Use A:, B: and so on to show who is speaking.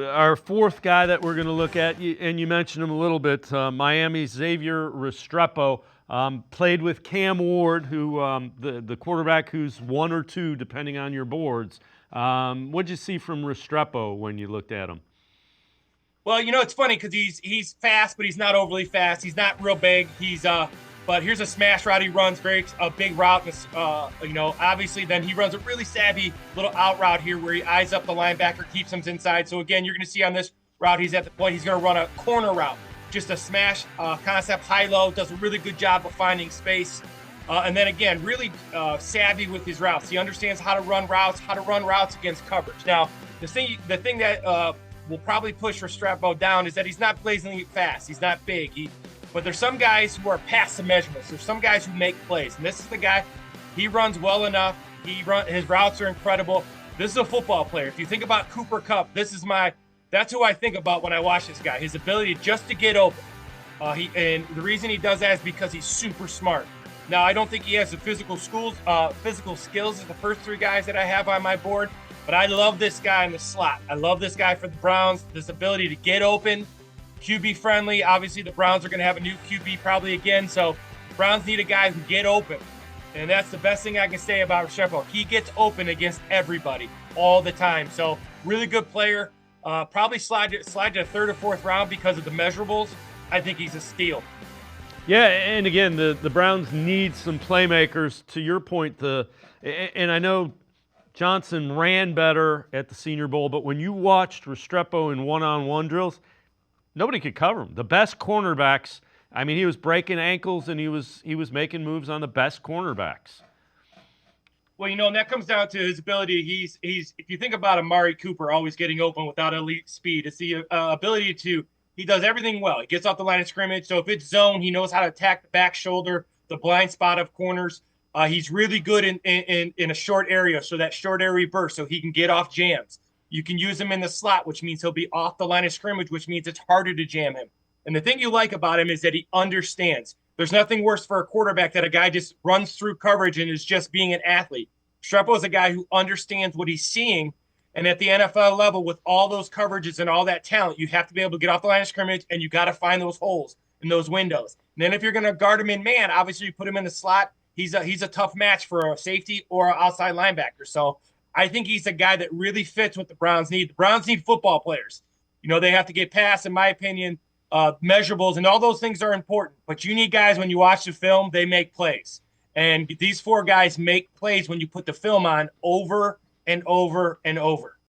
A: Our fourth guy that we're going to look at, and you mentioned him a little bit, Miami's Xavier Restrepo, played with Cam Ward, who the quarterback who's 1 or 2, depending on your boards. What did you see from Restrepo when you looked at him?
B: Well, it's funny because he's fast, but he's not overly fast. He's not real big. But here's a smash route he runs, very a big route. Obviously, then he runs a really savvy little out route here where he eyes up the linebacker, keeps him inside. So again, you're going to see on this route, he's at the point he's going to run a corner route, just a smash concept, high low. Does a really good job of finding space. And then again, really savvy with his routes. He understands how to run routes against coverage. Now, the thing that will probably push Restrepo down is that he's not blazingly fast. He's not big. But there's some guys who are past the measurements. There's some guys who make plays, and this is the guy. He runs well enough. His routes are incredible. This is a football player. If you think about Cooper Kupp, that's who I think about when I watch this guy. His ability just to get open. And the reason he does that is because he's super smart. Now, I don't think he has the physical skills as the first 3 guys that I have on my board, but I love this guy in the slot. I love this guy for the Browns, this ability to get open, QB friendly. Obviously, the Browns are going to have a new QB probably again, so the Browns need a guy who get open. And that's the best thing I can say about Restrepo. He gets open against everybody all the time. So really good player. Probably slide to a 3rd or 4th round because of the measurables. I think he's a steal.
A: Yeah, and again, the Browns need some playmakers. To your point, and I know Johnson ran better at the Senior Bowl, but when you watched Restrepo in one-on-one drills, nobody could cover him. The best cornerbacks, I mean, he was breaking ankles and he was making moves on the best cornerbacks.
B: Well, and that comes down to his ability. He's if you think about Amari Cooper always getting open without elite speed, it's the ability to. He does everything well. He gets off the line of scrimmage. So if it's zone, he knows how to attack the back shoulder, the blind spot of corners. He's really good in a short area, so that short area burst, so he can get off jams. You can use him in the slot, which means he'll be off the line of scrimmage, which means it's harder to jam him. And the thing you like about him is that he understands. There's nothing worse for a quarterback that a guy just runs through coverage and is just being an athlete. Strepo is a guy who understands what he's seeing. And at the NFL level, with all those coverages and all that talent, you have to be able to get off the line of scrimmage, and you got to find those holes and those windows. And then if you're going to guard him in man, obviously you put him in the slot. He's a tough match for a safety or an outside linebacker. So I think he's a guy that really fits what the Browns need. The Browns need football players. They have to get past, in my opinion, measurables, and all those things are important. But you need guys, when you watch the film, they make plays. And these 4 guys make plays when you put the film on over and over and over.